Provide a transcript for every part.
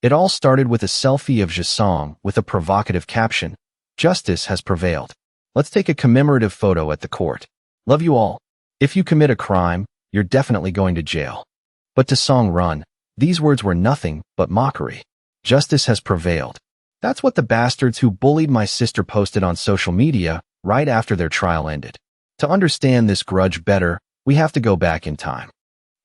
It all started with a selfie of Jasong with a provocative caption, "Justice has prevailed. Let's take a commemorative photo at the court. Love you all. If you commit a crime, you're definitely going to jail." But to Song Run, these words were nothing but mockery. Justice has prevailed. That's what the bastards who bullied my sister posted on social media right after their trial ended. To understand this grudge better, we have to go back in time.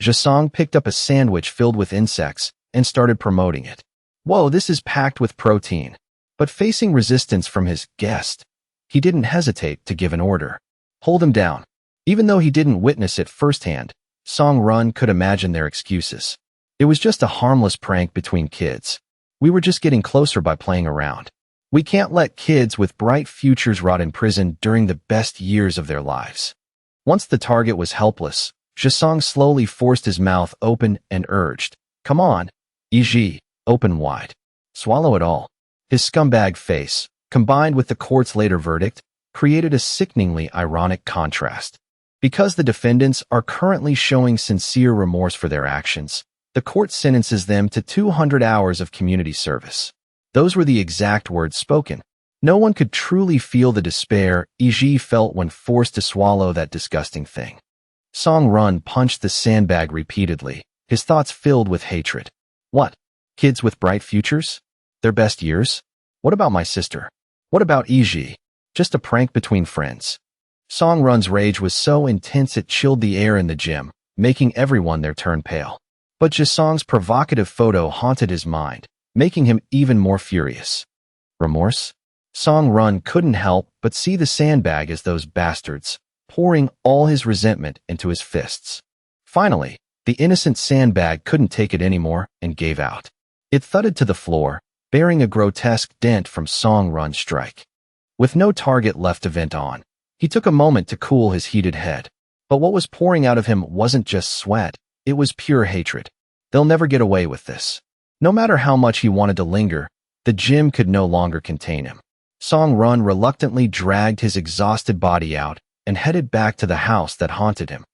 Jasong picked up a sandwich filled with insects and started promoting it. Whoa, this is packed with protein. But facing resistance from his guest, he didn't hesitate to give an order. Hold him down. Even though he didn't witness it firsthand, Song Run could imagine their excuses. It was just a harmless prank between kids. We were just getting closer by playing around. We can't let kids with bright futures rot in prison during the best years of their lives. Once the target was helpless, Jasong slowly forced his mouth open and urged, "Come on, EG, open wide. Swallow it all." His scumbag face, combined with the court's later verdict, created a sickeningly ironic contrast. Because the defendants are currently showing sincere remorse for their actions, the court sentences them to 200 hours of community service. Those were the exact words spoken. No one could truly feel the despair EG felt when forced to swallow that disgusting thing. Song Run punched the sandbag repeatedly, his thoughts filled with hatred. What? Kids with bright futures? Their best years? What about my sister? What about EG? Just a prank between friends. Song Run's rage was so intense it chilled the air in the gym, making everyone there turn pale. But Jasong's provocative photo haunted his mind, making him even more furious. Remorse? Song Run couldn't help but see the sandbag as those bastards, pouring all his resentment into his fists. Finally, the innocent sandbag couldn't take it anymore and gave out. It thudded to the floor, bearing a grotesque dent from Song Run's strike. With no target left to vent on, he took a moment to cool his heated head. But what was pouring out of him wasn't just sweat, it was pure hatred. They'll never get away with this. No matter how much he wanted to linger, the gym could no longer contain him. Song Run reluctantly dragged his exhausted body out and headed back to the house that haunted him.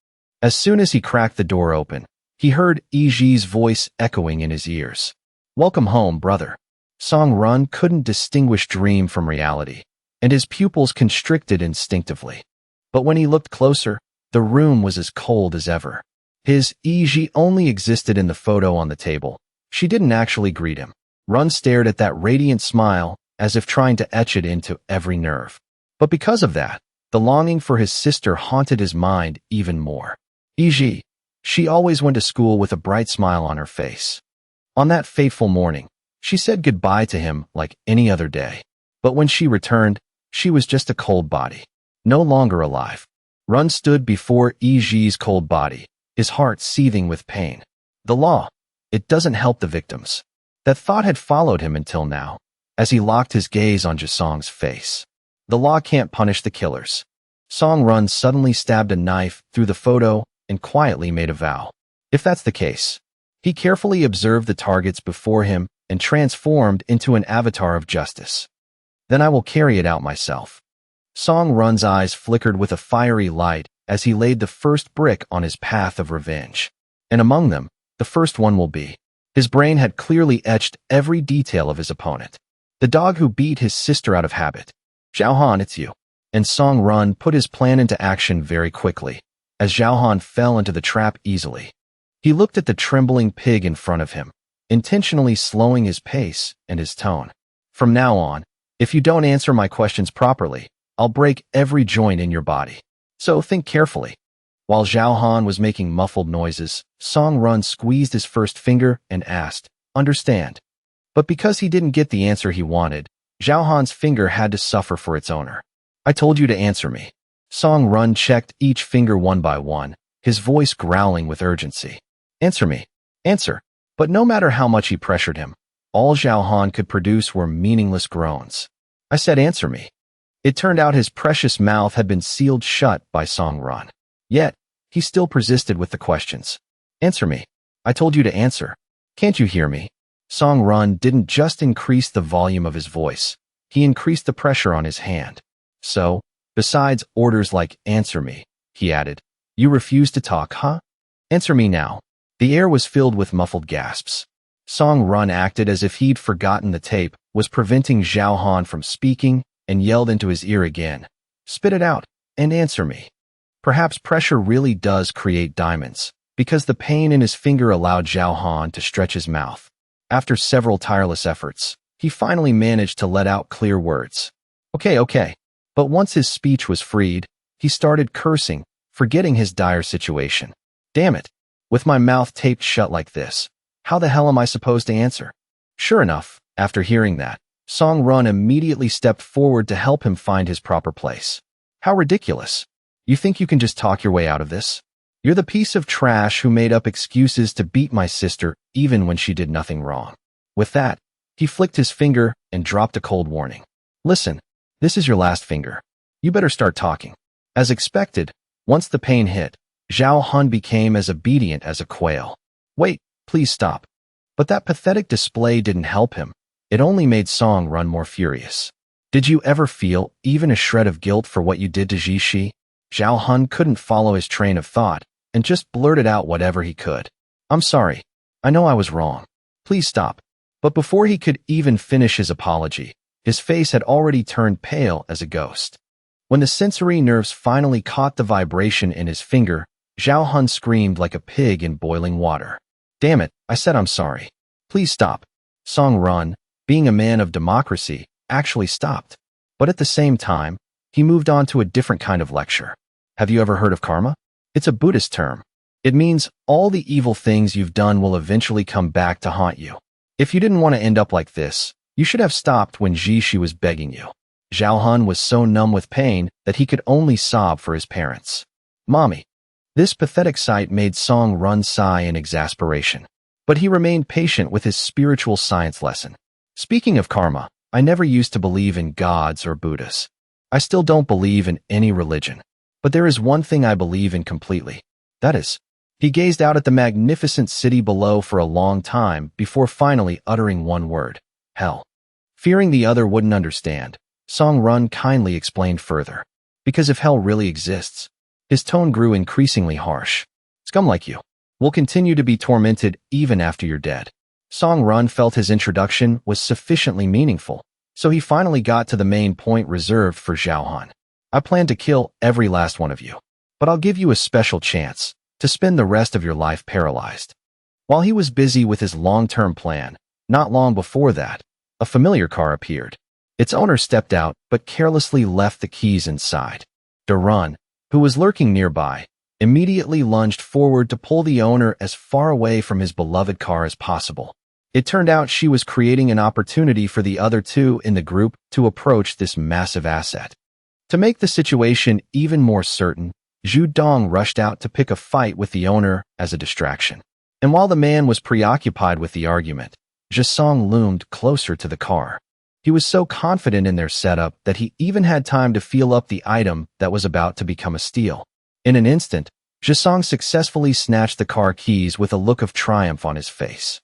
As soon as he cracked the door open, he heard EG's voice echoing in his ears. "Welcome home, brother." Song Run couldn't distinguish dream from reality, and his pupils constricted instinctively. But when he looked closer, the room was as cold as ever. His EG only existed in the photo on the table. She didn't actually greet him. Run stared at that radiant smile as if trying to etch it into every nerve. But because of that, the longing for his sister haunted his mind even more. EG. She always went to school with a bright smile on her face. On that fateful morning, she said goodbye to him like any other day. But when she returned, she was just a cold body, no longer alive. Run stood before EG's cold body, his heart seething with pain. The law, it doesn't help the victims. That thought had followed him until now, as he locked his gaze on Jasong's face. The law can't punish the killers. Song Run suddenly stabbed a knife through the photo and quietly made a vow. If that's the case, he carefully observed the targets before him and transformed into an avatar of justice. Then I will carry it out myself. Song Run's eyes flickered with a fiery light as he laid the first brick on his path of revenge. And among them, the first one will be. His brain had clearly etched every detail of his opponent. The dog who beat his sister out of habit. Xiaohan, it's you. And Song Run put his plan into action very quickly, as Xiaohan fell into the trap easily. He looked at the trembling pig in front of him, intentionally slowing his pace and his tone. From now on, if you don't answer my questions properly, I'll break every joint in your body. So think carefully. While Xiaohan was making muffled noises, Song Run squeezed his first finger and asked, "Understand?" But because he didn't get the answer he wanted, Xiaohan's finger had to suffer for its owner. "I told you to answer me." Song Run checked each finger one by one, his voice growling with urgency. "Answer me. Answer." But no matter how much he pressured him, all Xiaohan could produce were meaningless groans. "I said answer me." It turned out his precious mouth had been sealed shut by Song Run. Yet, he still persisted with the questions. "Answer me. I told you to answer. Can't you hear me?" Song Run didn't just increase the volume of his voice, he increased the pressure on his hand. "So, besides orders like answer me," he added, "you refuse to talk, huh? Answer me now." The air was filled with muffled gasps. Song Run acted as if he'd forgotten the tape was preventing Zhao Han from speaking and yelled into his ear again. Spit it out and answer me. Perhaps pressure really does create diamonds, because the pain in his finger allowed Zhao Han to stretch his mouth. After several tireless efforts, he finally managed to let out clear words. Okay. But once his speech was freed, he started cursing, forgetting his dire situation. Damn it. With my mouth taped shut like this, how the hell am I supposed to answer? Sure enough, after hearing that, Song Run immediately stepped forward to help him find his proper place. How ridiculous. You think you can just talk your way out of this? You're the piece of trash who made up excuses to beat my sister even when she did nothing wrong. With that, he flicked his finger and dropped a cold warning. Listen, this is your last finger. You better start talking. As expected, once the pain hit, Zhao Han became as obedient as a quail. Wait, please stop. But that pathetic display didn't help him. It only made Song Run more furious. Did you ever feel even a shred of guilt for what you did to Ji? Zhao Han couldn't follow his train of thought and just blurted out whatever he could. I'm sorry. I know I was wrong. Please stop. But before he could even finish his apology, his face had already turned pale as a ghost. When the sensory nerves finally caught the vibration in his finger, Zhao Han screamed like a pig in boiling water. Damn it, I said I'm sorry. Please stop. Song Run, being a man of democracy, actually stopped. But at the same time, he moved on to a different kind of lecture. Have you ever heard of karma? It's a Buddhist term. It means all the evil things you've done will eventually come back to haunt you. If you didn't want to end up like this, you should have stopped when Ji was begging you. Zhao Han was so numb with pain that he could only sob for his parents. Mommy. This pathetic sight made Song Run sigh in exasperation. But he remained patient with his spiritual science lesson. Speaking of karma, I never used to believe in gods or Buddhas. I still don't believe in any religion. But there is one thing I believe in completely. That is, he gazed out at the magnificent city below for a long time before finally uttering one word. Hell. Fearing the other wouldn't understand, Song Run kindly explained further. Because if hell really exists, his tone grew increasingly harsh. Scum like you will continue to be tormented even after you're dead. Song Run felt his introduction was sufficiently meaningful, so he finally got to the main point reserved for Zhao Han. I plan to kill every last one of you, but I'll give you a special chance to spend the rest of your life paralyzed. While he was busy with his long-term plan, not long before that, a familiar car appeared. Its owner stepped out but carelessly left the keys inside. Darun, who was lurking nearby, immediately lunged forward to pull the owner as far away from his beloved car as possible. It turned out she was creating an opportunity for the other two in the group to approach this massive asset. To make the situation even more certain, Zhu Dong rushed out to pick a fight with the owner as a distraction. And while the man was preoccupied with the argument, Jisong loomed closer to the car. He was so confident in their setup that he even had time to feel up the item that was about to become a steal. In an instant, Jisong successfully snatched the car keys with a look of triumph on his face.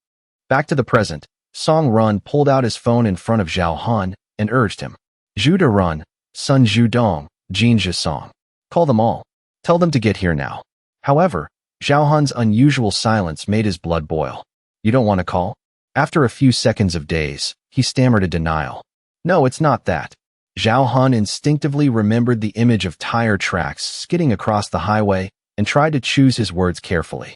Back to the present, Song Run pulled out his phone in front of Zhao Han and urged him. Zhu Darun, Sun Zhu Dong, Jin Jisong. Call them all. Tell them to get here now. However, Zhao Han's unusual silence made his blood boil. You don't want to call? After a few seconds of daze, he stammered a denial. No, it's not that. Zhao Han instinctively remembered the image of tire tracks skidding across the highway and tried to choose his words carefully.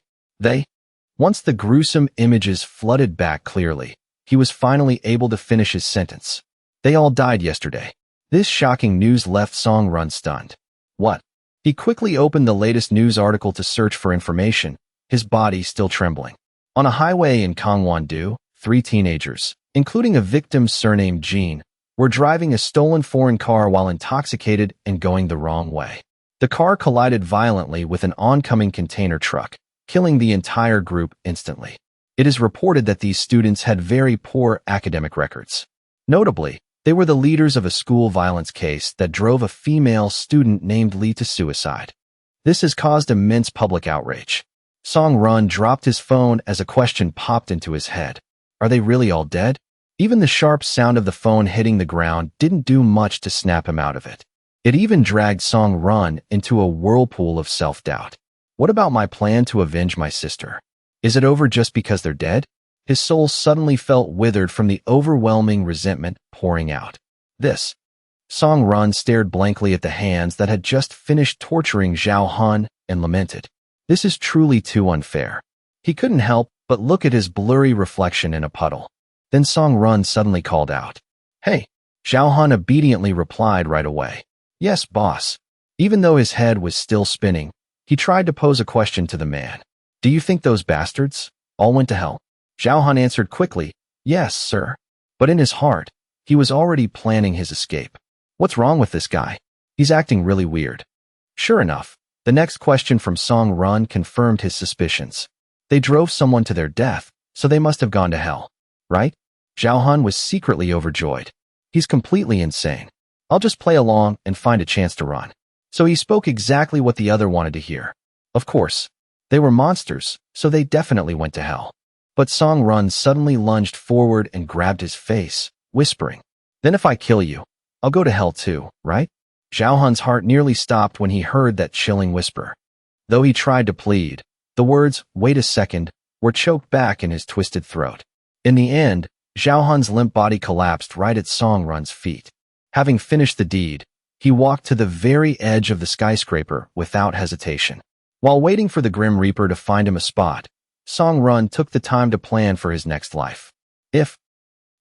Once the gruesome images flooded back clearly, he was finally able to finish his sentence. They all died yesterday. This shocking news left Song Run stunned. What? He quickly opened the latest news article to search for information, his body still trembling. On a highway in Gangwon-do, 3 teenagers, including a victim surnamed Jean, were driving a stolen foreign car while intoxicated and going the wrong way. The car collided violently with an oncoming container truck, killing the entire group instantly. It is reported that these students had very poor academic records. Notably, they were the leaders of a school violence case that drove a female student named Lee to suicide. This has caused immense public outrage. Song Run dropped his phone as a question popped into his head. Are they really all dead? Even the sharp sound of the phone hitting the ground didn't do much to snap him out of it. It even dragged Song Run into a whirlpool of self-doubt. What about my plan to avenge my sister? Is it over just because they're dead? His soul suddenly felt withered from the overwhelming resentment pouring out. This. Song Run stared blankly at the hands that had just finished torturing Zhao Han and lamented. This is truly too unfair. He couldn't help but look at his blurry reflection in a puddle. Then Song Run suddenly called out. Hey! Zhao Han obediently replied right away. Yes, boss. Even though his head was still spinning, he tried to pose a question to the man. Do you think those bastards all went to hell? Zhao Han answered quickly, yes, sir. But in his heart, he was already planning his escape. What's wrong with this guy? He's acting really weird. Sure enough, the next question from Song Run confirmed his suspicions. They drove someone to their death, so they must have gone to hell. Right? Zhao Han was secretly overjoyed. He's completely insane. I'll just play along and find a chance to run. So he spoke exactly what the other wanted to hear. Of course, they were monsters, so they definitely went to hell. But Song Run suddenly lunged forward and grabbed his face, whispering, Then if I kill you, I'll go to hell too, right? Zhao Han's heart nearly stopped when he heard that chilling whisper. Though he tried to plead, the words, wait a second, were choked back in his twisted throat. In the end, Zhao Han's limp body collapsed right at Song Run's feet. Having finished the deed, he walked to the very edge of the skyscraper without hesitation. While waiting for the Grim Reaper to find him a spot, Song Run took the time to plan for his next life. If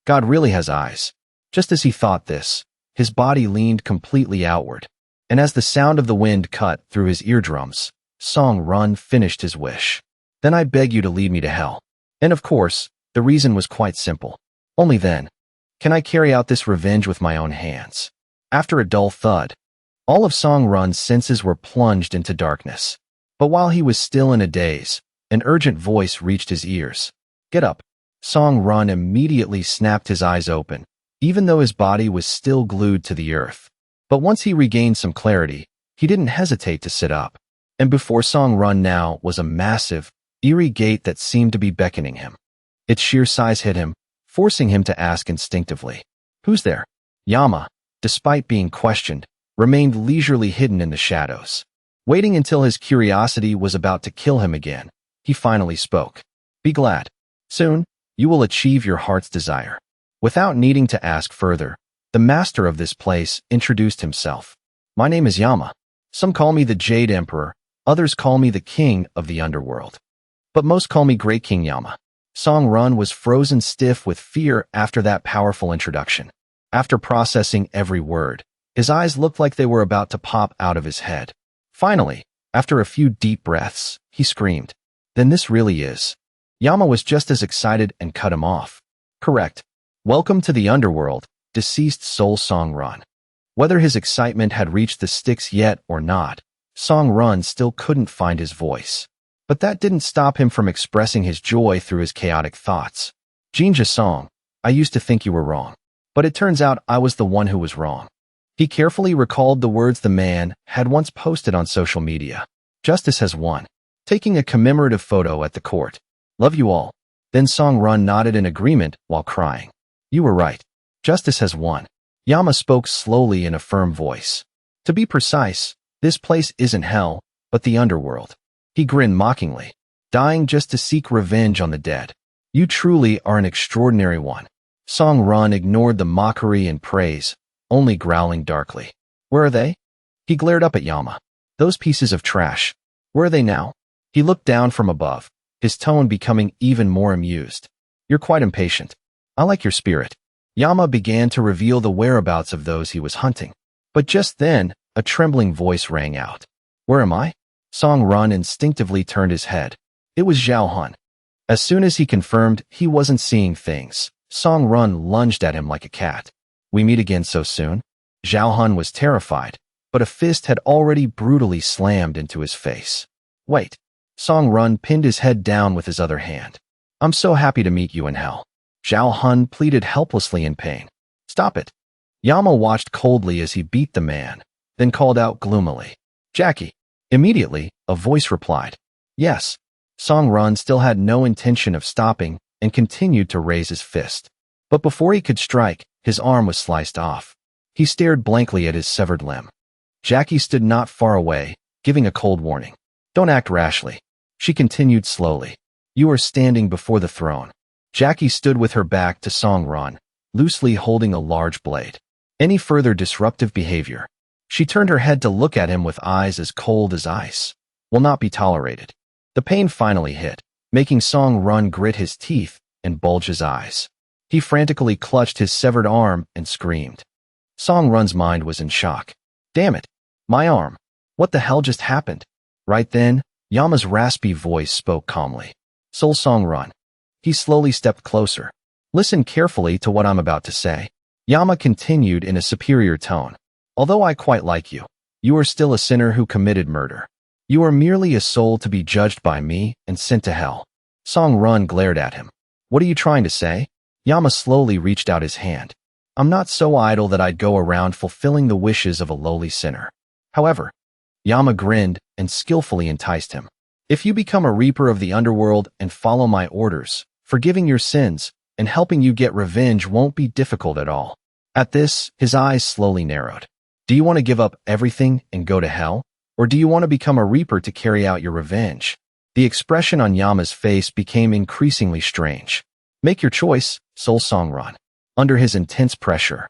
God really has eyes. Just as he thought this, his body leaned completely outward, and as the sound of the wind cut through his eardrums, Song Run finished his wish. Then I beg you to lead me to hell. And of course, the reason was quite simple. Only then can I carry out this revenge with my own hands. After a dull thud, all of Song Run's senses were plunged into darkness. But while he was still in a daze, an urgent voice reached his ears. Get up. Song Run immediately snapped his eyes open, even though his body was still glued to the earth. But once he regained some clarity, he didn't hesitate to sit up. And before Song Run now was a massive, eerie gate that seemed to be beckoning him. Its sheer size hit him, forcing him to ask instinctively, Who's there? Yama, despite being questioned, remained leisurely hidden in the shadows. Waiting until his curiosity was about to kill him again, he finally spoke. Be glad. Soon, you will achieve your heart's desire. Without needing to ask further, the master of this place introduced himself. My name is Yama. Some call me the Jade Emperor, others call me the King of the Underworld. But most call me Great King Yama. Song Run was frozen stiff with fear after that powerful introduction. After processing every word, his eyes looked like they were about to pop out of his head. Finally, after a few deep breaths, he screamed, Then this really is. Yama was just as excited and cut him off. Correct. Welcome to the Underworld, deceased soul Song Run. Whether his excitement had reached the sticks yet or not, Song Run still couldn't find his voice. But that didn't stop him from expressing his joy through his chaotic thoughts. Jinja Song, I used to think you were wrong. But it turns out I was the one who was wrong. He carefully recalled the words the man had once posted on social media. Justice has won. Taking a commemorative photo at the court. Love you all. Then Song Run nodded in agreement while crying. You were right. Justice has won. Yama spoke slowly in a firm voice. To be precise, this place isn't hell, but the underworld. He grinned mockingly. Dying just to seek revenge on the dead. You truly are an extraordinary one. Song Run ignored the mockery and praise, only growling darkly. Where are they? He glared up at Yama. Those pieces of trash. Where are they now? He looked down from above, his tone becoming even more amused. You're quite impatient. I like your spirit. Yama began to reveal the whereabouts of those he was hunting. But just then, a trembling voice rang out. Where am I? Song Run instinctively turned his head. It was Zhao Han. As soon as he confirmed he wasn't seeing things, Song Run lunged at him like a cat. We meet again so soon? Zhao Han was terrified, but a fist had already brutally slammed into his face. Wait. Song Run pinned his head down with his other hand. I'm so happy to meet you in hell. Zhao Han pleaded helplessly in pain. Stop it. Yama watched coldly as he beat the man, then called out gloomily. Jackie. Immediately, a voice replied. Yes. Song Run still had no intention of stopping and continued to raise his fist. But before he could strike, his arm was sliced off. He stared blankly at his severed limb. Jackie stood not far away, giving a cold warning. Don't act rashly. She continued slowly. You are standing before the throne. Jackie stood with her back to Song Run, loosely holding a large blade. Any further disruptive behavior. She turned her head to look at him with eyes as cold as ice. Will not be tolerated. The pain finally hit, making Song Run grit his teeth and bulge his eyes. He frantically clutched his severed arm and screamed. Song Run's mind was in shock. Damn it! My arm! What the hell just happened? Right then, Yama's raspy voice spoke calmly. Soul Song Run. He slowly stepped closer. Listen carefully to what I'm about to say. Yama continued in a superior tone. Although I quite like you, you are still a sinner who committed murder. You are merely a soul to be judged by me and sent to hell. Song Run glared at him. What are you trying to say? Yama slowly reached out his hand. I'm not so idle that I'd go around fulfilling the wishes of a lowly sinner. However, Yama grinned and skillfully enticed him. If you become a reaper of the underworld and follow my orders, forgiving your sins and helping you get revenge won't be difficult at all. At this, his eyes slowly narrowed. Do you want to give up everything and go to hell? Or do you want to become a reaper to carry out your revenge? The expression on Yama's face became increasingly strange. Make your choice, Soul Song Run. Under his intense pressure,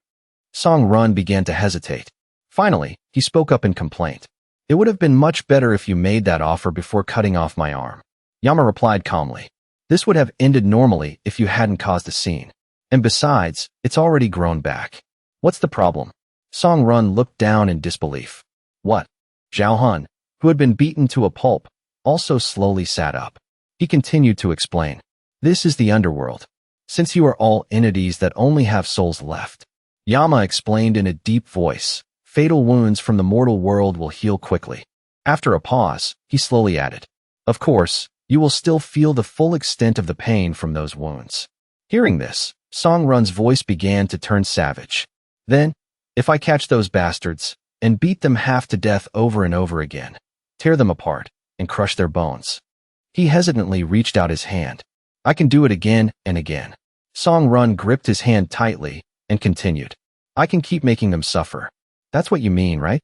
Song Run began to hesitate. Finally, he spoke up in complaint. It would have been much better if you made that offer before cutting off my arm. Yama replied calmly. This would have ended normally if you hadn't caused a scene. And besides, it's already grown back. What's the problem? Song Run looked down in disbelief. What? Zhao Hun, who had been beaten to a pulp, also slowly sat up. He continued to explain. This is the underworld. Since you are all entities that only have souls left. Yama explained in a deep voice. Fatal wounds from the mortal world will heal quickly. After a pause, he slowly added. Of course, you will still feel the full extent of the pain from those wounds. Hearing this, Song Run's voice began to turn savage. Then, if I catch those bastards, and beat them half to death over and over again, tear them apart, and crush their bones. He hesitantly reached out his hand. I can do it again and again. Song Run gripped his hand tightly, and continued. I can keep making them suffer. That's what you mean, right?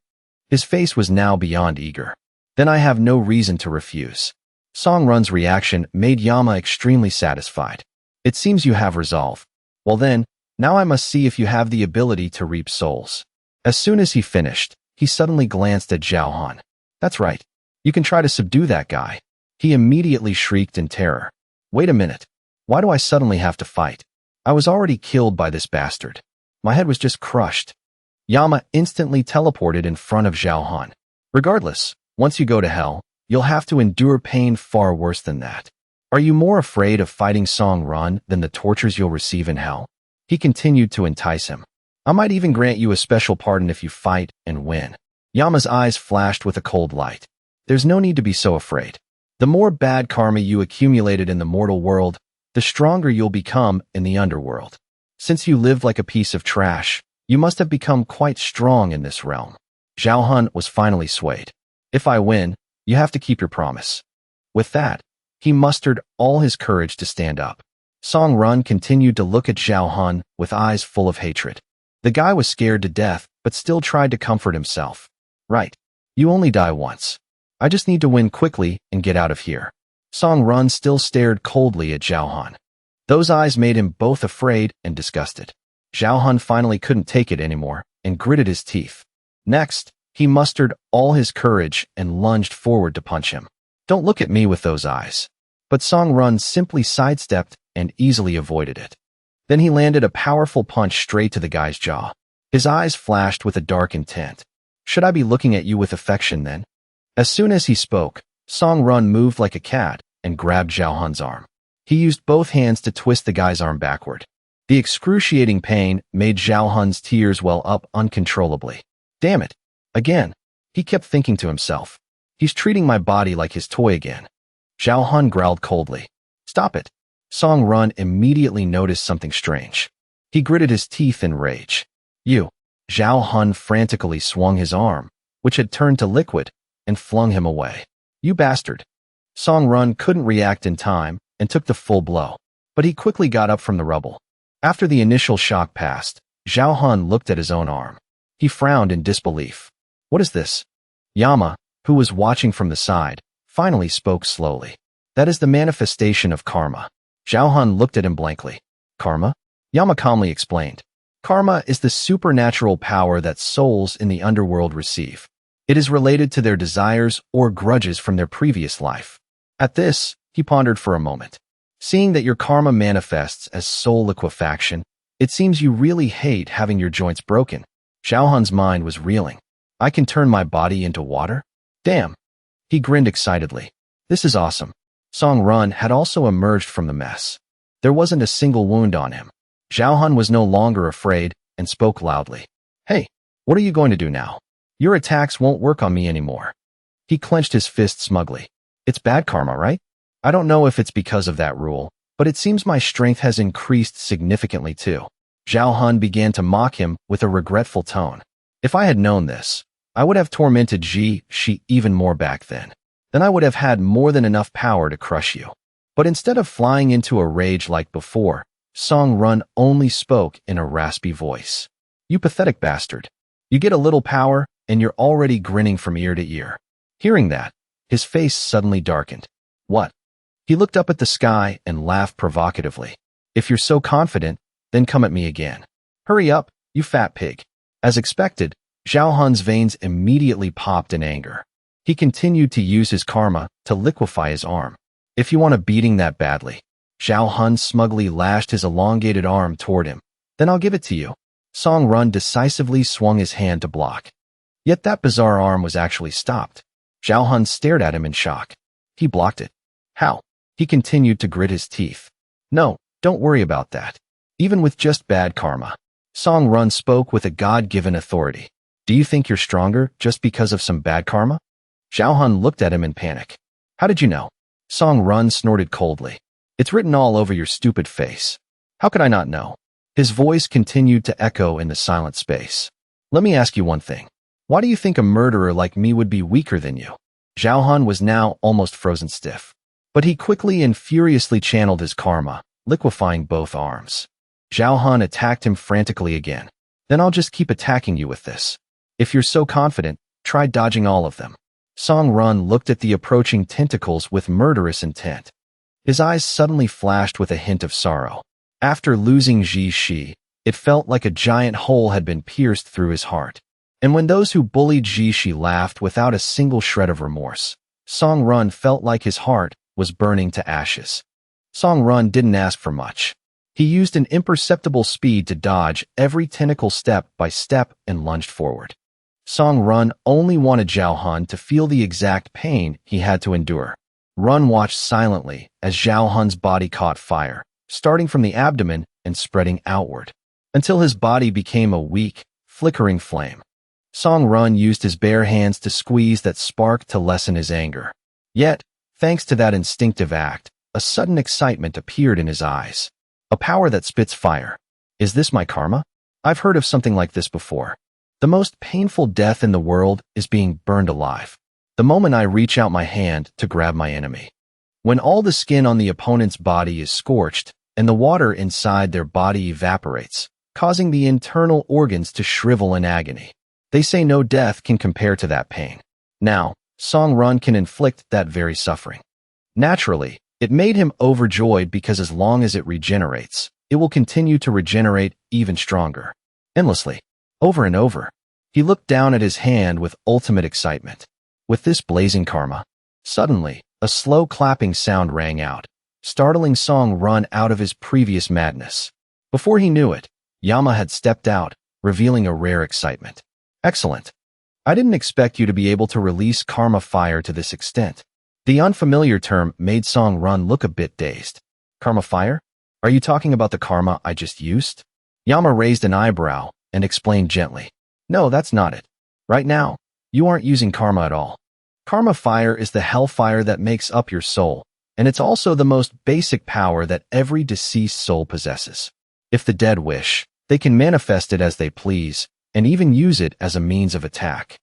His face was now beyond eager. Then I have no reason to refuse. Song Run's reaction made Yama extremely satisfied. It seems you have resolve. Well then, now I must see if you have the ability to reap souls. As soon as he finished, he suddenly glanced at Zhao Han. That's right. You can try to subdue that guy. He immediately shrieked in terror. Wait a minute. Why do I suddenly have to fight? I was already killed by this bastard. My head was just crushed. Yama instantly teleported in front of Zhao Han. Regardless, once you go to hell, you'll have to endure pain far worse than that. Are you more afraid of fighting Song Run than the tortures you'll receive in hell? He continued to entice him. I might even grant you a special pardon if you fight and win. Yama's eyes flashed with a cold light. There's no need to be so afraid. The more bad karma you accumulated in the mortal world, the stronger you'll become in the underworld. Since you lived like a piece of trash, you must have become quite strong in this realm. Zhao Hun was finally swayed. If I win, you have to keep your promise. With that, he mustered all his courage to stand up. Song Run continued to look at Zhao Hun with eyes full of hatred. The guy was scared to death, but still tried to comfort himself. Right. You only die once. I just need to win quickly and get out of here. Song Run still stared coldly at Zhao Hun. Those eyes made him both afraid and disgusted. Zhao Hun finally couldn't take it anymore and gritted his teeth. Next, he mustered all his courage and lunged forward to punch him. Don't look at me with those eyes. But Song Run simply sidestepped and easily avoided it. Then he landed a powerful punch straight to the guy's jaw. His eyes flashed with a dark intent. Should I be looking at you with affection then? As soon as he spoke, Song Run moved like a cat and grabbed Zhao Hun's arm. He used both hands to twist the guy's arm backward. The excruciating pain made Zhao Hun's tears well up uncontrollably. Damn it. Again. He kept thinking to himself. He's treating my body like his toy again. Zhao Hun growled coldly. Stop it. Song Run immediately noticed something strange. He gritted his teeth in rage. You. Zhao Hun frantically swung his arm, which had turned to liquid, and flung him away. You bastard. Song Run couldn't react in time and took the full blow, but he quickly got up from the rubble. After the initial shock passed, Zhao Hun looked at his own arm. He frowned in disbelief. What is this? Yama, who was watching from the side, finally spoke slowly. That is the manifestation of karma. Zhao looked at him blankly. Karma? Yama calmly explained. Karma is the supernatural power that souls in the underworld receive. It is related to their desires or grudges from their previous life. At this, he pondered for a moment. Seeing that your karma manifests as soul liquefaction, it seems you really hate having your joints broken. Zhao mind was reeling. I can turn my body into water? Damn. He grinned excitedly. This is awesome. Song Run had also emerged from the mess. There wasn't a single wound on him. Zhao was no longer afraid and spoke loudly. Hey, what are you going to do now? Your attacks won't work on me anymore. He clenched his fist smugly. It's bad karma, right? I don't know if it's because of that rule, but it seems my strength has increased significantly too. Zhao began to mock him with a regretful tone. If I had known this, I would have tormented Shi even more back then. Then I would have had more than enough power to crush you. But instead of flying into a rage like before, Song Run only spoke in a raspy voice. You pathetic bastard. You get a little power, and you're already grinning from ear to ear. Hearing that, his face suddenly darkened. What? He looked up at the sky and laughed provocatively. If you're so confident, then come at me again. Hurry up, you fat pig. As expected, Zhao veins immediately popped in anger. He continued to use his karma to liquefy his arm. If you want a beating that badly, Zhao smugly lashed his elongated arm toward him. Then I'll give it to you. Song Run decisively swung his hand to block. Yet that bizarre arm was actually stopped. Zhao stared at him in shock. He blocked it. How? He continued to grit his teeth. No, don't worry about that. Even with just bad karma. Song Run spoke with a God-given authority. Do you think you're stronger just because of some bad karma? Zhao looked at him in panic. How did you know? Song Run snorted coldly. It's written all over your stupid face. How could I not know? His voice continued to echo in the silent space. Let me ask you one thing. Why do you think a murderer like me would be weaker than you? Zhao was now almost frozen stiff. But he quickly and furiously channeled his karma, liquefying both arms. Zhao attacked him frantically again. Then I'll just keep attacking you with this. If you're so confident, try dodging all of them. Song Run looked at the approaching tentacles with murderous intent. His eyes suddenly flashed with a hint of sorrow. After losing Shi, it felt like a giant hole had been pierced through his heart. And when those who bullied Shi laughed without a single shred of remorse, Song Run felt like his heart was burning to ashes. Song Run didn't ask for much. He used an imperceptible speed to dodge every tentacle step by step and lunged forward. Song Run only wanted Zhao to feel the exact pain he had to endure. Run watched silently as Zhao body caught fire, starting from the abdomen and spreading outward, until his body became a weak, flickering flame. Song Run used his bare hands to squeeze that spark to lessen his anger. Yet, thanks to that instinctive act, a sudden excitement appeared in his eyes. A power that spits fire. Is this my karma? I've heard of something like this before. The most painful death in the world is being burned alive. The moment I reach out my hand to grab my enemy. When all the skin on the opponent's body is scorched and the water inside their body evaporates, causing the internal organs to shrivel in agony. They say no death can compare to that pain. Now, Song Run can inflict that very suffering. Naturally, it made him overjoyed because as long as it regenerates, it will continue to regenerate even stronger. Endlessly. Over and over. He looked down at his hand with ultimate excitement. With this blazing karma, suddenly, a slow clapping sound rang out, startling Song Run out of his previous madness. Before he knew it, Yama had stepped out, revealing a rare excitement. Excellent. I didn't expect you to be able to release karma fire to this extent. The unfamiliar term made Song Run look a bit dazed. Karma fire? Are you talking about the karma I just used? Yama raised an eyebrow and explained gently. No, that's not it. Right now, you aren't using karma at all. Karma fire is the hellfire that makes up your soul, and it's also the most basic power that every deceased soul possesses. If the dead wish, they can manifest it as they please, and even use it as a means of attack.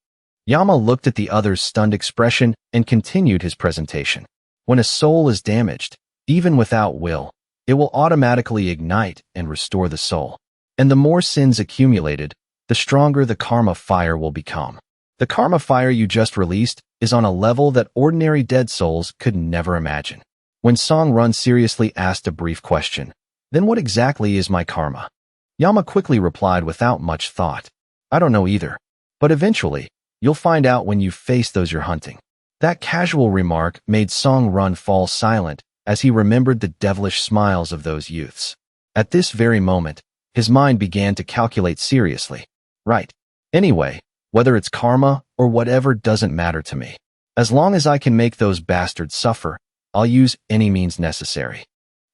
Yama looked at the other's stunned expression and continued his presentation. When a soul is damaged, even without will, it will automatically ignite and restore the soul. And the more sins accumulated, the stronger the karma fire will become. The karma fire you just released is on a level that ordinary dead souls could never imagine. When Song Run seriously asked a brief question, "Then what exactly is my karma?" Yama quickly replied without much thought, "I don't know either. But eventually, you'll find out when you face those you're hunting." That casual remark made Song Run fall silent as he remembered the devilish smiles of those youths. At this very moment, his mind began to calculate seriously. Right. Anyway, whether it's karma or whatever doesn't matter to me. As long as I can make those bastards suffer, I'll use any means necessary.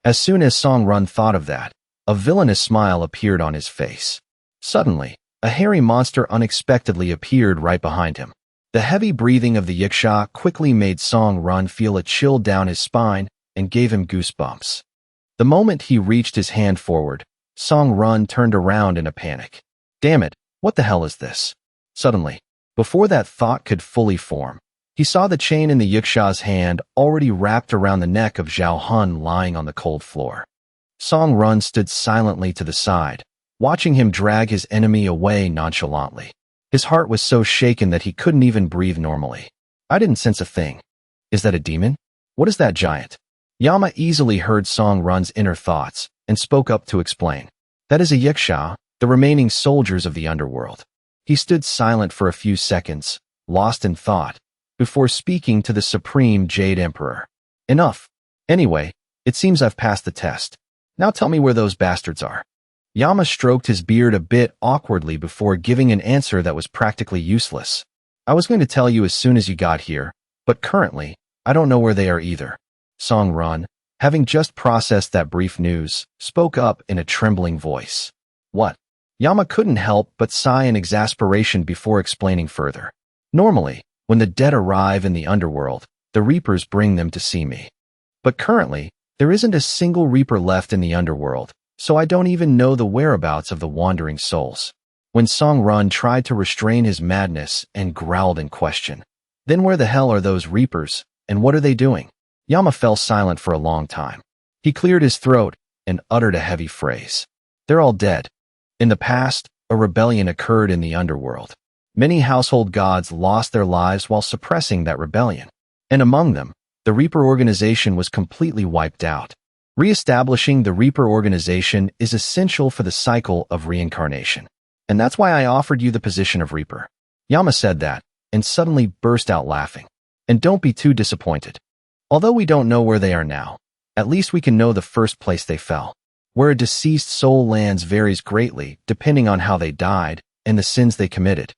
As soon as Song Run thought of that, a villainous smile appeared on his face. Suddenly, a hairy monster unexpectedly appeared right behind him. The heavy breathing of the Yiksha quickly made Song Run feel a chill down his spine and gave him goosebumps. The moment he reached his hand forward, Song Run turned around in a panic. Damn it, what the hell is this? Suddenly, before that thought could fully form, he saw the chain in the Yiksha's hand already wrapped around the neck of Zhao Hun lying on the cold floor. Song Run stood silently to the side, watching him drag his enemy away nonchalantly. His heart was so shaken that he couldn't even breathe normally. I didn't sense a thing. Is that a demon? What is that giant? Yama easily heard Song Run's inner thoughts and spoke up to explain. That is a Yiksha, the remaining soldiers of the underworld. He stood silent for a few seconds, lost in thought, before speaking to the Supreme Jade Emperor. Enough. Anyway, it seems I've passed the test. Now tell me where those bastards are. Yama stroked his beard a bit awkwardly before giving an answer that was practically useless. I was going to tell you as soon as you got here, but currently, I don't know where they are either. Song Run, having just processed that brief news, spoke up in a trembling voice. What? Yama couldn't help but sigh in exasperation before explaining further. Normally, when the dead arrive in the underworld, the Reapers bring them to see me. But currently, there isn't a single Reaper left in the underworld, so I don't even know the whereabouts of the wandering souls. When Song Run tried to restrain his madness and growled in question, "Then where the hell are those Reapers, and what are they doing?" Yama fell silent for a long time. He cleared his throat and uttered a heavy phrase. They're all dead. In the past, a rebellion occurred in the underworld. Many household gods lost their lives while suppressing that rebellion. And among them, the Reaper organization was completely wiped out. Re-establishing the Reaper organization is essential for the cycle of reincarnation. And that's why I offered you the position of Reaper. Yama said that, and suddenly burst out laughing. And don't be too disappointed. Although we don't know where they are now, at least we can know the first place they fell. Where a deceased soul lands varies greatly depending on how they died and the sins they committed.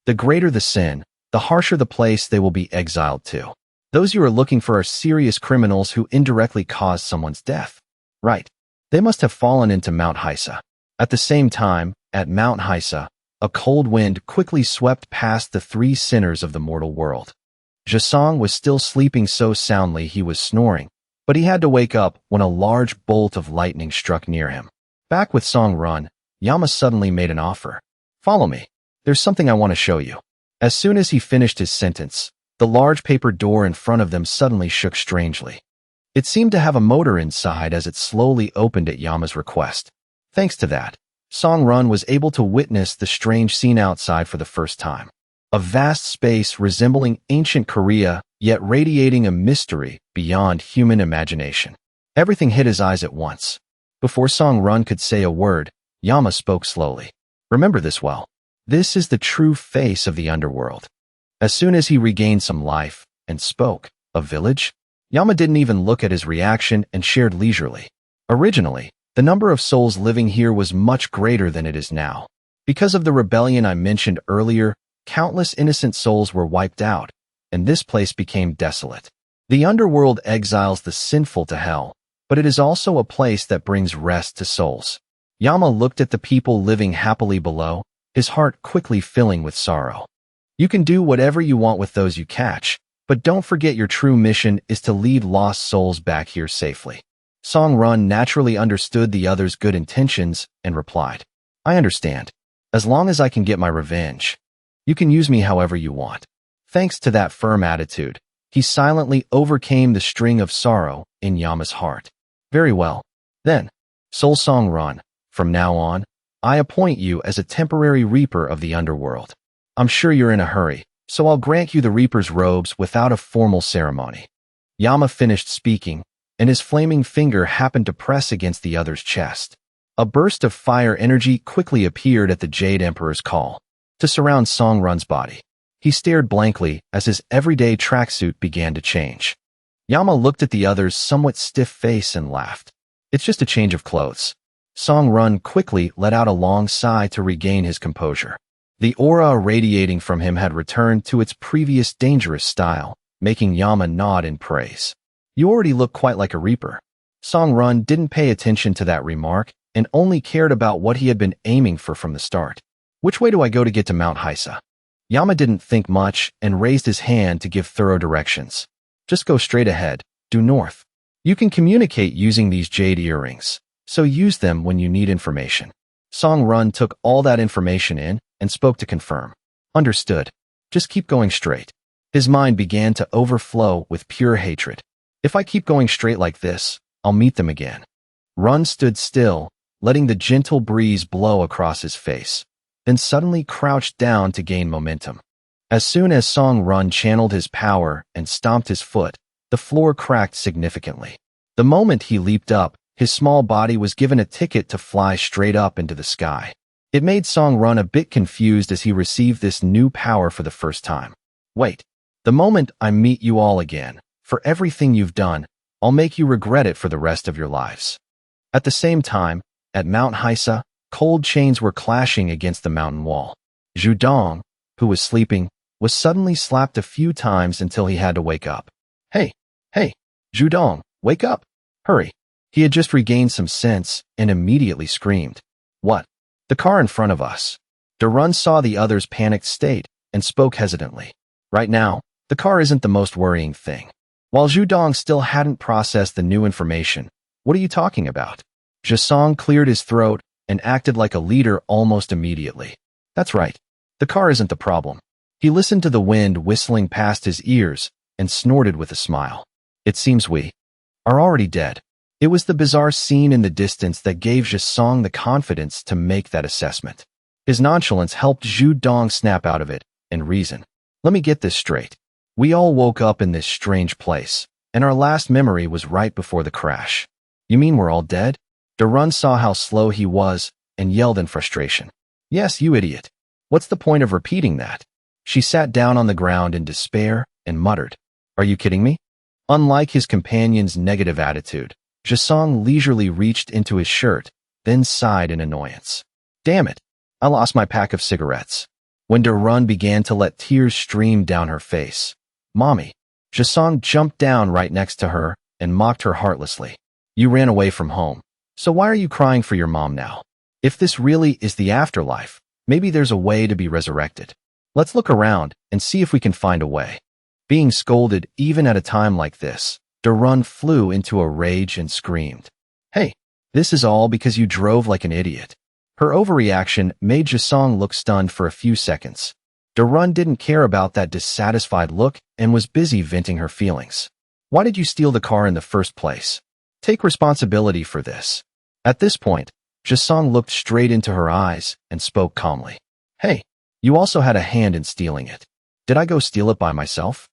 The greater the sin, the harsher the place they will be exiled to. Those you are looking for are serious criminals who indirectly caused someone's death. Right. They must have fallen into Mount Haisa. At the same time, at Mount Haisa, a cold wind quickly swept past the three sinners of the mortal world. Jasong was still sleeping so soundly he was snoring, but he had to wake up when a large bolt of lightning struck near him. Back with Song Run, Yama suddenly made an offer. Follow me. There's something I want to show you. As soon as he finished his sentence, the large paper door in front of them suddenly shook strangely. It seemed to have a motor inside as it slowly opened at Yama's request. Thanks to that, Song Run was able to witness the strange scene outside for the first time. A vast space resembling ancient Korea, yet radiating a mystery beyond human imagination. Everything hit his eyes at once. Before Song Run could say a word, Yama spoke slowly. Remember this well. This is the true face of the underworld. As soon as he regained some life and spoke, a village? Yama didn't even look at his reaction and shared leisurely. Originally, the number of souls living here was much greater than it is now. Because of the rebellion I mentioned earlier, countless innocent souls were wiped out, and this place became desolate. The underworld exiles the sinful to hell, but it is also a place that brings rest to souls. Yama looked at the people living happily below, his heart quickly filling with sorrow. You can do whatever you want with those you catch, but don't forget your true mission is to lead lost souls back here safely. Song Run naturally understood the other's good intentions and replied, I understand. As long as I can get my revenge. You can use me however you want. Thanks to that firm attitude, he silently overcame the string of sorrow in Yama's heart. Very well. Then, Soul Song Run, from now on, I appoint you as a temporary Reaper of the underworld. I'm sure you're in a hurry, so I'll grant you the Reaper's robes without a formal ceremony. Yama finished speaking, and his flaming finger happened to press against the other's chest. A burst of fire energy quickly appeared at the Jade Emperor's call to surround Song Run's body. He stared blankly as his everyday tracksuit began to change. Yama looked at the other's somewhat stiff face and laughed. It's just a change of clothes. Song Run quickly let out a long sigh to regain his composure. The aura radiating from him had returned to its previous dangerous style, making Yama nod in praise. You already look quite like a reaper. Song Run didn't pay attention to that remark and only cared about what he had been aiming for from the start. Which way do I go to get to Mount Haisa? Yama didn't think much and raised his hand to give thorough directions. Just go straight ahead, due north. You can communicate using these jade earrings, so use them when you need information. Song Run took all that information in and spoke to confirm. Understood. Just keep going straight. His mind began to overflow with pure hatred. If I keep going straight like this, I'll meet them again. Run stood still, letting the gentle breeze blow across his face, then suddenly crouched down to gain momentum. As soon as Song Run channeled his power and stomped his foot, the floor cracked significantly. The moment he leaped up, his small body was given a ticket to fly straight up into the sky. It made Song Run a bit confused as he received this new power for the first time. Wait, the moment I meet you all again, for everything you've done, I'll make you regret it for the rest of your lives. At the same time, at Mount Haisa, cold chains were clashing against the mountain wall. Zhu Dong, who was sleeping, was suddenly slapped a few times until he had to wake up. Hey, Zhu Dong, wake up! Hurry! He had just regained some sense and immediately screamed. What? The car in front of us. Darun saw the other's panicked state and spoke hesitantly. Right now, the car isn't the most worrying thing. While Zhu Dong still hadn't processed the new information, what are you talking about? Jasong cleared his throat and acted like a leader almost immediately. That's right. The car isn't the problem. He listened to the wind whistling past his ears and snorted with a smile. It seems we are already dead. It was the bizarre scene in the distance that gave Jasong the confidence to make that assessment. His nonchalance helped Zhu Dong snap out of it and reason. Let me get this straight. We all woke up in this strange place, and our last memory was right before the crash. You mean we're all dead? Darun saw how slow he was and yelled in frustration. Yes, you idiot. What's the point of repeating that? She sat down on the ground in despair and muttered. Are you kidding me? Unlike his companion's negative attitude, Jasong leisurely reached into his shirt, then sighed in annoyance. Damn it, I lost my pack of cigarettes. When Darun began to let tears stream down her face. Mommy. Jasong jumped down right next to her and mocked her heartlessly. You ran away from home, so why are you crying for your mom now? If this really is the afterlife, maybe there's a way to be resurrected. Let's look around and see if we can find a way. Being scolded even at a time like this, Darun flew into a rage and screamed. Hey, this is all because you drove like an idiot. Her overreaction made Jasong look stunned for a few seconds. Darun didn't care about that dissatisfied look and was busy venting her feelings. Why did you steal the car in the first place? Take responsibility for this. At this point, Jasong looked straight into her eyes and spoke calmly. Hey, you also had a hand in stealing it. Did I go steal it by myself?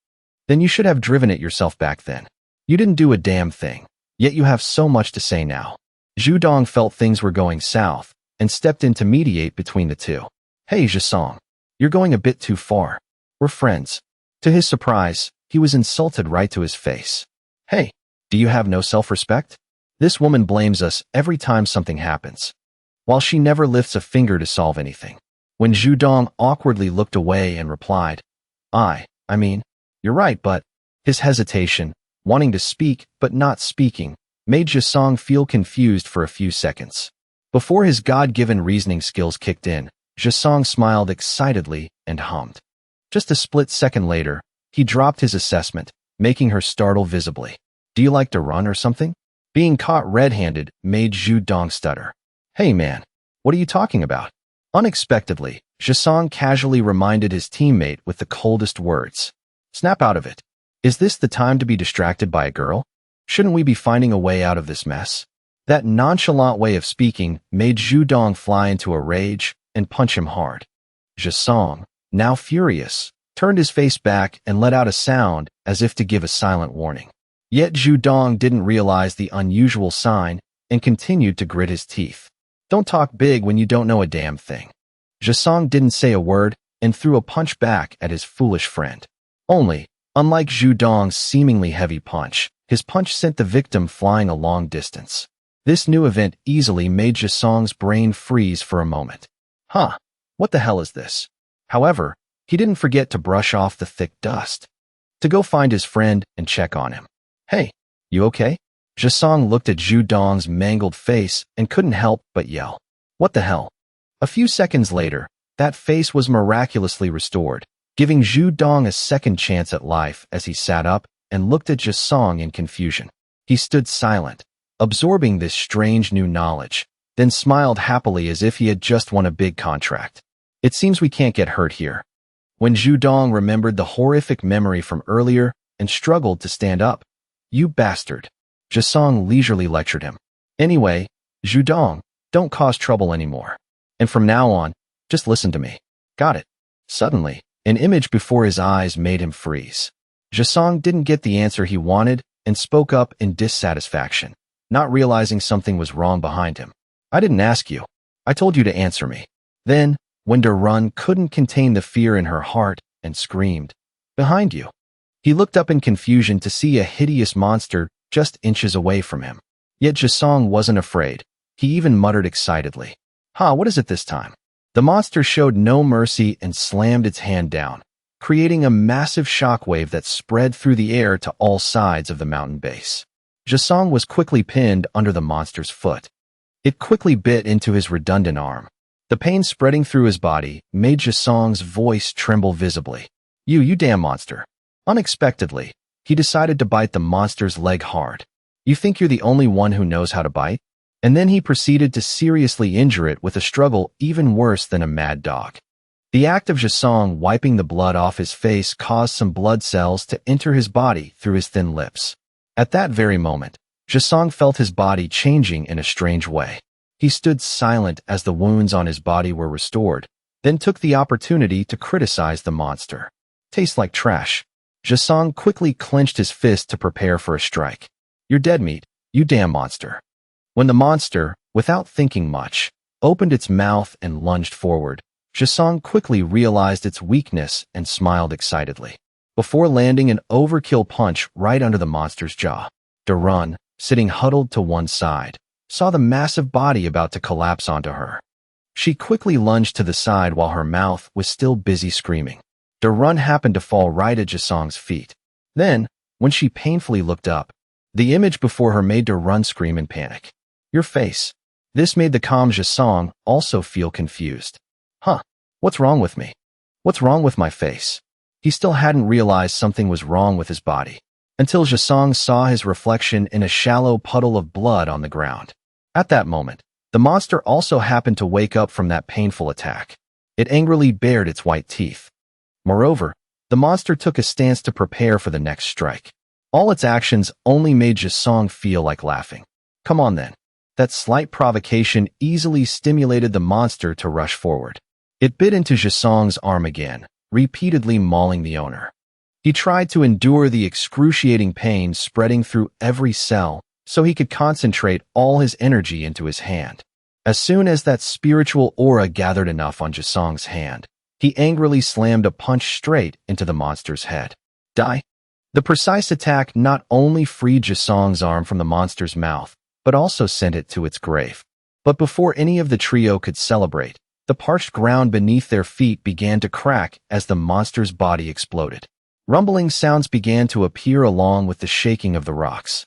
Then you should have driven it yourself back then. You didn't do a damn thing, yet you have so much to say now. Zhu Dong felt things were going south and stepped in to mediate between the two. Hey, Jasong, you're going a bit too far. We're friends. To his surprise, he was insulted right to his face. Hey, do you have no self-respect? This woman blames us every time something happens, while she never lifts a finger to solve anything. When Zhu Dong awkwardly looked away and replied, I mean, you're right, but his hesitation, wanting to speak but not speaking, made Jasong feel confused for a few seconds. Before his God-given reasoning skills kicked in, Jasong smiled excitedly and hummed. Just a split second later, he dropped his assessment, making her startle visibly. Do you like to run or something? Being caught red-handed made Zhu Dong stutter. Hey man, what are you talking about? Unexpectedly, Jasong casually reminded his teammate with the coldest words. Snap out of it. Is this the time to be distracted by a girl? Shouldn't we be finding a way out of this mess? That nonchalant way of speaking made Zhu Dong fly into a rage and punch him hard. Jasong, now furious, turned his face back and let out a sound as if to give a silent warning. Yet Zhu Dong didn't realize the unusual sign and continued to grit his teeth. Don't talk big when you don't know a damn thing. Jasong didn't say a word and threw a punch back at his foolish friend. Only, unlike Zhu Dong's seemingly heavy punch, his punch sent the victim flying a long distance. This new event easily made Jasong's brain freeze for a moment. Huh, what the hell is this? However, he didn't forget to brush off the thick dust. To go find his friend and check on him. Hey, you okay? Jasong looked at Zhu Dong's mangled face and couldn't help but yell. What the hell? A few seconds later, that face was miraculously restored, giving Zhu Dong a second chance at life as he sat up and looked at Jasong in confusion. He stood silent, absorbing this strange new knowledge, then smiled happily as if he had just won a big contract. It seems we can't get hurt here. When Zhu Dong remembered the horrific memory from earlier and struggled to stand up. You bastard. Jasong leisurely lectured him. Anyway, Zhu Dong, don't cause trouble anymore. And from now on, just listen to me. Got it. Suddenly, an image before his eyes made him freeze. Jasong didn't get the answer he wanted and spoke up in dissatisfaction, not realizing something was wrong behind him. I didn't ask you. I told you to answer me. Then, when Run couldn't contain the fear in her heart and screamed, "Behind you!" He looked up in confusion to see a hideous monster just inches away from him. Yet Jasong wasn't afraid. He even muttered excitedly, what is it this time? The monster showed no mercy and slammed its hand down, creating a massive shockwave that spread through the air to all sides of the mountain base. Jasong was quickly pinned under the monster's foot. It quickly bit into his redundant arm. The pain spreading through his body made Jasong's voice tremble visibly. You damn monster. Unexpectedly, he decided to bite the monster's leg hard. You think you're the only one who knows how to bite? And then he proceeded to seriously injure it with a struggle even worse than a mad dog. The act of Jasong wiping the blood off his face caused some blood cells to enter his body through his thin lips. At that very moment, Jasong felt his body changing in a strange way. He stood silent as the wounds on his body were restored, then took the opportunity to criticize the monster. Tastes like trash. Jasong quickly clenched his fist to prepare for a strike. You're dead meat, you damn monster. When the monster, without thinking much, opened its mouth and lunged forward, Jasong quickly realized its weakness and smiled excitedly. Before landing an overkill punch right under the monster's jaw, Run, sitting huddled to one side, saw the massive body about to collapse onto her. She quickly lunged to the side while her mouth was still busy screaming. Run happened to fall right at Jasong's feet. Then, when she painfully looked up, the image before her made Run scream in panic. Your face. This made the calm Jasong also feel confused. What's wrong with me? What's wrong with my face? He still hadn't realized something was wrong with his body, until Jasong saw his reflection in a shallow puddle of blood on the ground. At that moment, the monster also happened to wake up from that painful attack. It angrily bared its white teeth. Moreover, the monster took a stance to prepare for the next strike. All its actions only made Jasong feel like laughing. Come on then. That slight provocation easily stimulated the monster to rush forward. It bit into Jasong's arm again, repeatedly mauling the owner. He tried to endure the excruciating pain spreading through every cell so he could concentrate all his energy into his hand. As soon as that spiritual aura gathered enough on Jasong's hand, he angrily slammed a punch straight into the monster's head. Die. The precise attack not only freed Jasong's arm from the monster's mouth, but also sent it to its grave. But before any of the trio could celebrate, the parched ground beneath their feet began to crack as the monster's body exploded. Rumbling sounds began to appear along with the shaking of the rocks.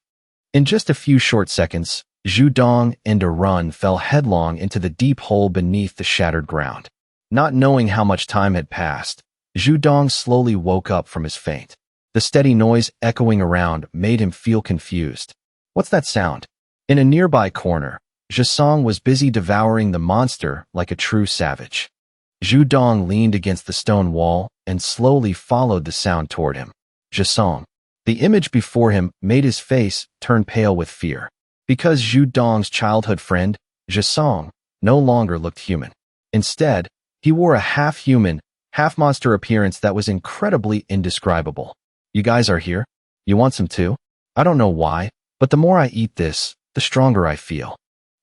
In just a few short seconds, Zhu Dong and Run fell headlong into the deep hole beneath the shattered ground. Not knowing how much time had passed, Zhu Dong slowly woke up from his faint. The steady noise echoing around made him feel confused. What's that sound? In a nearby corner, Jasong was busy devouring the monster like a true savage. Zhu Dong leaned against the stone wall and slowly followed the sound toward him. Jasong. The image before him made his face turn pale with fear. Because Zhu Dong's childhood friend, Jasong, no longer looked human. Instead, he wore a half-human, half-monster appearance that was incredibly indescribable. You guys are here? You want some too? I don't know why, but the more I eat this, the stronger I feel.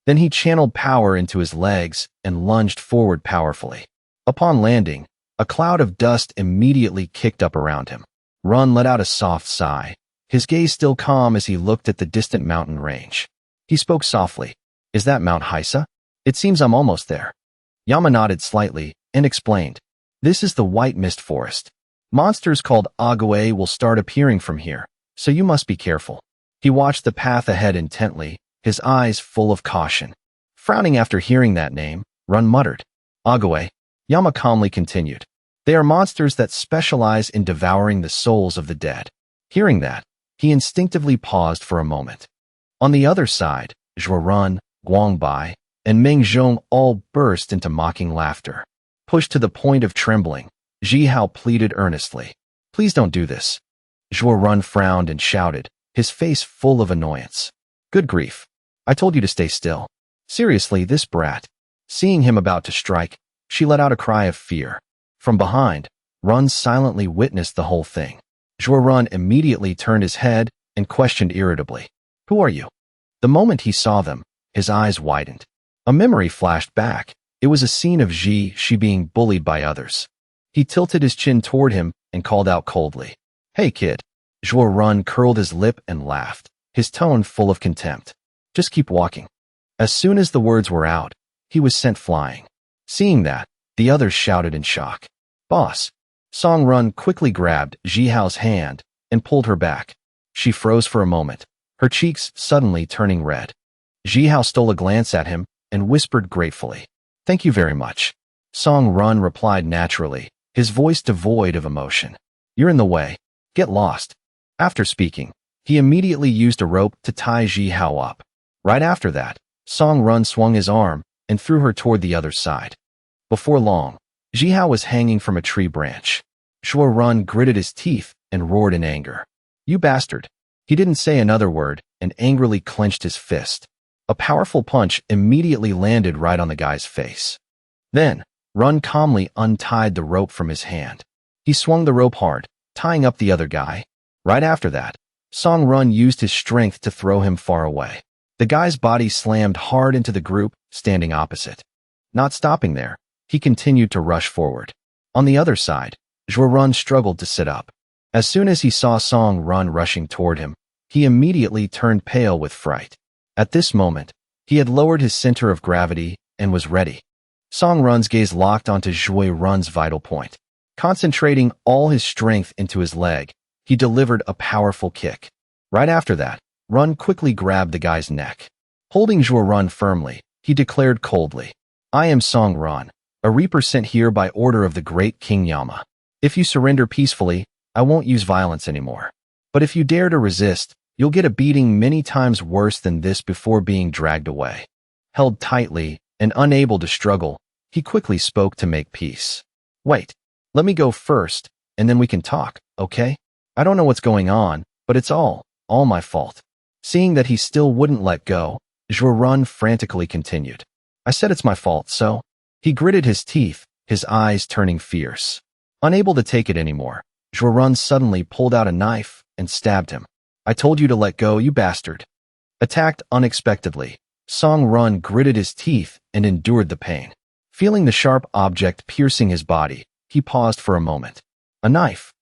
Then he channeled power into his legs and lunged forward powerfully. Upon landing, a cloud of dust immediately kicked up around him. Run let out a soft sigh, his gaze still calm as he looked at the distant mountain range. He spoke softly. Is that Mount Haisa? It seems I'm almost there. Yama nodded slightly and explained. This is the White Mist Forest. Monsters called Agwe will start appearing from here, so you must be careful. He watched the path ahead intently, his eyes full of caution. Frowning after hearing that name, Run muttered. Agwe. Yama calmly continued. They are monsters that specialize in devouring the souls of the dead. Hearing that, he instinctively paused for a moment. On the other side, Zhuorun, Guangbai, and Meng Zhong all burst into mocking laughter. Pushed to the point of trembling, Ji Hao pleaded earnestly. Please don't do this. Zhuorun frowned and shouted, his face full of annoyance. Good grief. I told you to stay still. Seriously, this brat. Seeing him about to strike, she let out a cry of fear. From behind, Run silently witnessed the whole thing. Zhuorun immediately turned his head and questioned irritably. Who are you? The moment he saw them, his eyes widened. A memory flashed back. It was a scene of she being bullied by others. He tilted his chin toward him and called out coldly. Hey kid. Zhuorun curled his lip and laughed, his tone full of contempt. Just keep walking. As soon as the words were out, he was sent flying. Seeing that, the others shouted in shock. Boss. Song Run quickly grabbed Ji Hao's hand and pulled her back. She froze for a moment, her cheeks suddenly turning red. Ji Hao stole a glance at him and whispered gratefully. Thank you very much. Song Run replied naturally, his voice devoid of emotion. You're in the way. Get lost. After speaking, he immediately used a rope to tie Ji Hao up. Right after that, Song Run swung his arm and threw her toward the other side. Before long, Ji Hao was hanging from a tree branch. Zhuorun gritted his teeth and roared in anger. You bastard. He didn't say another word and angrily clenched his fist. A powerful punch immediately landed right on the guy's face. Then, Run calmly untied the rope from his hand. He swung the rope hard, tying up the other guy. Right after that, Song Run used his strength to throw him far away. The guy's body slammed hard into the group standing opposite. Not stopping there, he continued to rush forward. On the other side, Zhuorun struggled to sit up. As soon as he saw Song Run rushing toward him, he immediately turned pale with fright. At this moment, he had lowered his center of gravity and was ready. Song Run's gaze locked onto Zhuorun's vital point. Concentrating all his strength into his leg, he delivered a powerful kick. Right after that, Run quickly grabbed the guy's neck. Holding Zhuorun firmly, he declared coldly, I am Song Run, a reaper sent here by order of the great King Yama. If you surrender peacefully, I won't use violence anymore. But if you dare to resist, you'll get a beating many times worse than this before being dragged away. Held tightly and unable to struggle, he quickly spoke to make peace. Wait, let me go first, and then we can talk, okay? I don't know what's going on, but it's all my fault. Seeing that he still wouldn't let go, Zhuorun frantically continued. I said it's my fault, so? He gritted his teeth, his eyes turning fierce. Unable to take it anymore, Zhuorun suddenly pulled out a knife and stabbed him. I told you to let go, you bastard. Attacked unexpectedly, Song Run gritted his teeth and endured the pain. Feeling the sharp object piercing his body, he paused for a moment. A knife.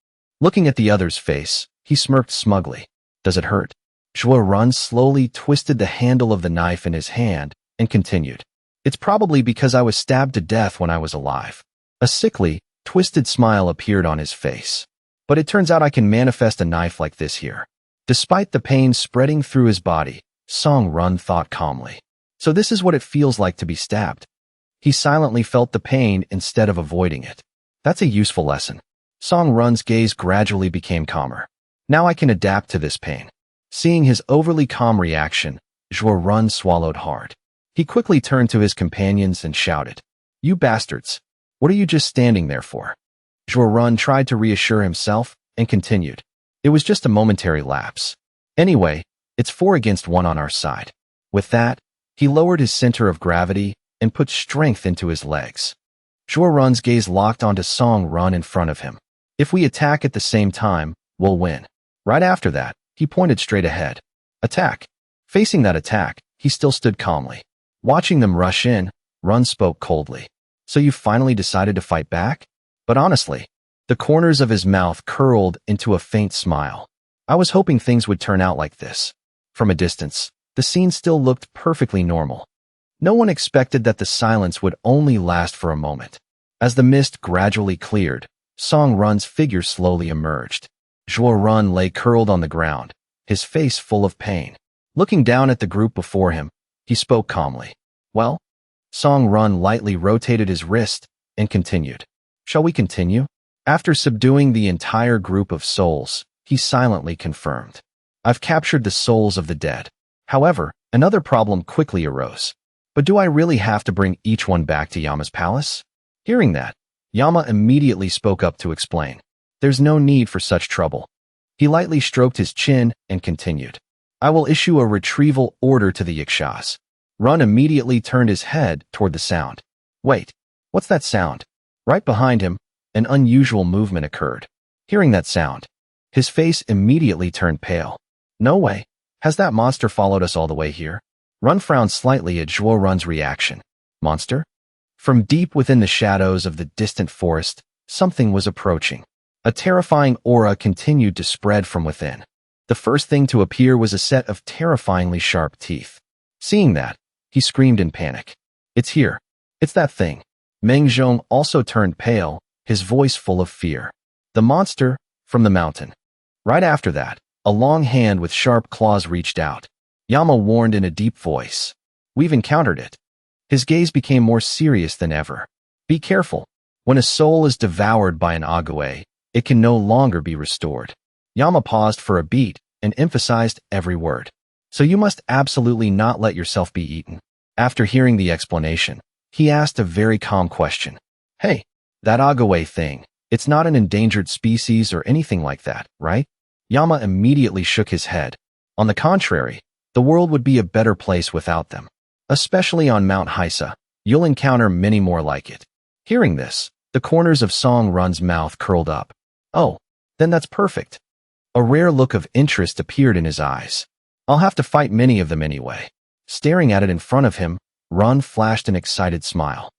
Looking at the other's face, he smirked smugly. Does it hurt? Zhuorun slowly twisted the handle of the knife in his hand and continued. It's probably because I was stabbed to death when I was alive. A sickly, twisted smile appeared on his face. But it turns out I can manifest a knife like this here. Despite the pain spreading through his body, Song Run thought calmly. So this is what it feels like to be stabbed. He silently felt the pain instead of avoiding it. That's a useful lesson. Song Run's gaze gradually became calmer. Now I can adapt to this pain. Seeing his overly calm reaction, Zhuorun swallowed hard. He quickly turned to his companions and shouted, You bastards! What are you just standing there for? Zhuorun tried to reassure himself and continued. It was just a momentary lapse. Anyway, it's 4 against 1 on our side. With that, he lowered his center of gravity and put strength into his legs. Zhuorun's gaze locked onto Song Run in front of him. If we attack at the same time, we'll win. Right after that, He pointed straight ahead. Attack. Facing that attack, he still stood calmly. Watching them rush in, Run spoke coldly. So you finally decided to fight back? But honestly, the corners of his mouth curled into a faint smile. I was hoping things would turn out like this. From a distance, the scene still looked perfectly normal. No one expected that the silence would only last for a moment. As the mist gradually cleared, Song Run's figure slowly emerged. Zhuo Run lay curled on the ground, his face full of pain. Looking down at the group before him, he spoke calmly. Well? Song Run lightly rotated his wrist and continued. Shall we continue? After subduing the entire group of souls, he silently confirmed. I've captured the souls of the dead. However, another problem quickly arose. But do I really have to bring each one back to Yama's palace? Hearing that, Yama immediately spoke up to explain. There's no need for such trouble. He lightly stroked his chin and continued. I will issue a retrieval order to the Yakshas. Run immediately turned his head toward the sound. Wait, what's that sound? Right behind him, an unusual movement occurred. Hearing that sound, his face immediately turned pale. No way. Has that monster followed us all the way here? Run frowned slightly at Zhuo Run's reaction. Monster? From deep within the shadows of the distant forest, something was approaching. A terrifying aura continued to spread from within. The first thing to appear was a set of terrifyingly sharp teeth. Seeing that, he screamed in panic. It's here. It's that thing. Meng Zhong also turned pale, his voice full of fear. The monster from the mountain. Right after that, a long hand with sharp claws reached out. Yama warned in a deep voice. We've encountered it. His gaze became more serious than ever. Be careful. When a soul is devoured by an ague, it can no longer be restored. Yama paused for a beat and emphasized every word. So you must absolutely not let yourself be eaten. After hearing the explanation, he asked a very calm question. Hey, that ague thing, it's not an endangered species or anything like that, right? Yama immediately shook his head. On the contrary, the world would be a better place without them. Especially on Mount Haisa, you'll encounter many more like it. Hearing this, the corners of Song Run's mouth curled up. Oh, then that's perfect. A rare look of interest appeared in his eyes. I'll have to fight many of them anyway. Staring at it in front of him, Run flashed an excited smile.